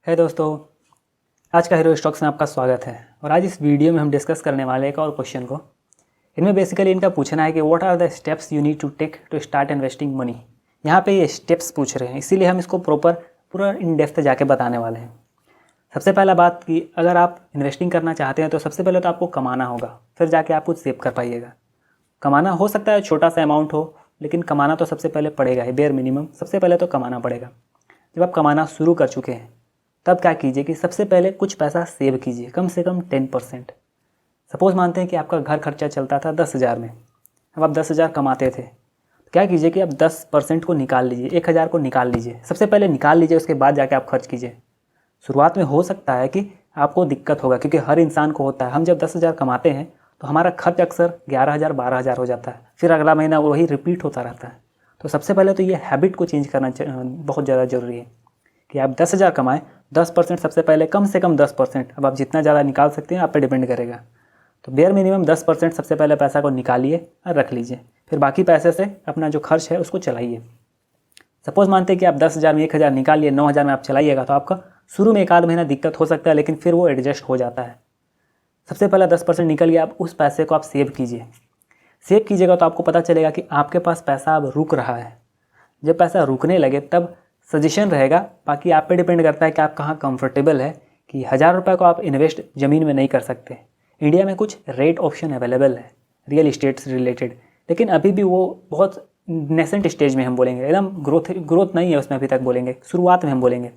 है दोस्तों, आज का हीरो स्टॉक्स में आपका स्वागत है। और आज इस वीडियो में हम डिस्कस करने वाले एक और क्वेश्चन को। इनमें बेसिकली इनका पूछना है कि what are the steps you need to take to start investing money. यहाँ पे ये स्टेप्स पूछ रहे हैं, इसीलिए हम इसको पूरा इन डेप्थ जाके बताने वाले हैं। सबसे पहला बात कि अगर आप इन्वेस्टिंग करना चाहते हैं तो सबसे पहले तो आपको कमाना होगा, फिर जाके आप कुछ सेव कर पाइएगा। कमाना हो सकता है छोटा सा अमाउंट हो, लेकिन कमाना तो सबसे पहले पड़ेगा ही। बेयर मिनिमम सबसे पहले तो कमाना पड़ेगा। जब आप कमाना शुरू कर चुके हैं तब क्या कीजिए कि सबसे पहले कुछ पैसा सेव कीजिए, कम से कम 10%। सपोज़ मानते हैं कि आपका घर खर्चा चलता था 10,000 में, अब आप 10,000 कमाते थे, तो क्या कीजिए कि आप 10% को निकाल लीजिए, 1,000 को निकाल लीजिए। सबसे पहले निकाल लीजिए, उसके बाद जाके आप खर्च कीजिए। शुरुआत में हो सकता है कि आपको दिक्कत होगा, क्योंकि हर इंसान को होता है। हम जब 10,000 कमाते हैं तो हमारा खर्च अक्सर 11,000 12,000 हो जाता है, फिर अगला महीना वही रिपीट होता रहता है। तो सबसे पहले तो ये हैबिट को चेंज करना बहुत ज़्यादा ज़रूरी है कि आप 10,000 कमाएं, 10% सबसे पहले, कम से कम 10%। अब आप जितना ज़्यादा निकाल सकते हैं आप पे डिपेंड करेगा। तो बेयर मिनिमम 10% सबसे पहले पैसा को निकालिए और रख लीजिए, फिर बाकी पैसे से अपना जो खर्च है उसको चलाइए। सपोज़ मानते हैं कि आप 10,000 में 1,000 निकाल लिए, 9,000 में आप चलाइएगा, तो आपका शुरू में एक आध महीना दिक्कत हो सकता है, लेकिन फिर वो एडजस्ट हो जाता है। सबसे पहले 10% निकल गया, आप उस पैसे को आप सेव कीजिए। सेव कीजिएगा तो आपको पता चलेगा कि आपके पास पैसा अब रुक रहा है। जब पैसा रुकने लगे तब सजेशन रहेगा, बाकी आप पे डिपेंड करता है कि आप कहाँ कंफर्टेबल है, कि 1,000 रुपये को आप इन्वेस्ट ज़मीन में नहीं कर सकते। इंडिया में कुछ रेट ऑप्शन अवेलेबल है रियल इस्टेट से रिलेटेड, लेकिन अभी भी वो बहुत नेसेंट स्टेज में हम बोलेंगे, एकदम ग्रोथ नहीं है उसमें अभी तक, बोलेंगे शुरुआत में हम बोलेंगे।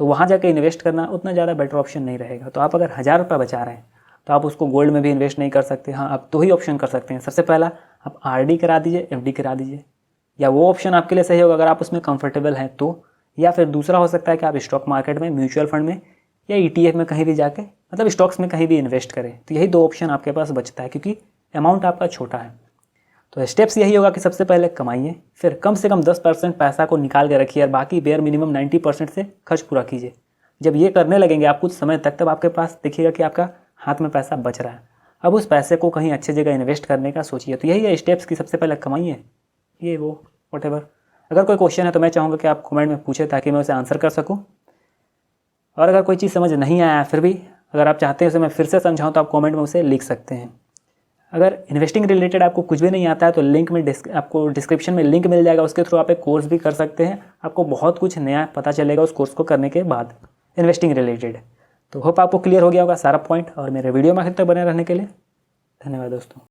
तो वहाँ जाके इन्वेस्ट करना उतना ज़्यादा बेटर ऑप्शन नहीं रहेगा। तो आप अगर 1,000 रुपये बचा रहे हैं तो आप उसको गोल्ड में भी इन्वेस्ट नहीं कर सकते। हाँ, आप 2 ही ऑप्शन कर सकते हैं। सबसे पहला आप RD करा दीजिए, FD करा दीजिए, या वो ऑप्शन आपके लिए सही होगा अगर आप उसमें कंफर्टेबल हैं तो। या फिर दूसरा हो सकता है कि आप स्टॉक मार्केट में, म्यूचुअल फंड में या ETF में कहीं भी जाके, मतलब स्टॉक्स में कहीं भी इन्वेस्ट करें। तो यही 2 ऑप्शन आपके पास बचता है, क्योंकि अमाउंट आपका छोटा है। तो स्टेप्स यही होगा कि सबसे पहले कमाइए, फिर कम से कम 10% पैसा को निकाल के रखिए और बाकी बेयर मिनिमम 90% से खर्च पूरा कीजिए। जब ये करने लगेंगे आप कुछ समय तक, तब आपके पास देखिएगा कि आपका हाथ में पैसा बच रहा है। अब उस पैसे को कहीं अच्छी जगह इन्वेस्ट करने का सोचिए। तो यही है स्टेप्स की, सबसे पहले कमाइए, ये वो व्हाटएवर। अगर कोई क्वेश्चन है तो मैं चाहूँगा कि आप कमेंट में पूछें, ताकि मैं उसे आंसर कर सकूं। और अगर कोई चीज़ समझ नहीं आया, फिर भी अगर आप चाहते हैं उसे मैं फिर से समझाऊं, तो आप कमेंट में उसे लिख सकते हैं। अगर इन्वेस्टिंग रिलेटेड आपको कुछ भी नहीं आता है तो लिंक में आपको डिस्क्रिप्शन में लिंक मिल जाएगा, उसके थ्रू आप एक कोर्स भी कर सकते हैं। आपको बहुत कुछ नया पता चलेगा उस कोर्स को करने के बाद, इन्वेस्टिंग रिलेटेड। तो होप आपको क्लियर हो गया होगा सारा पॉइंट। और मेरे वीडियो में आखिर तक बने रहने के लिए धन्यवाद दोस्तों।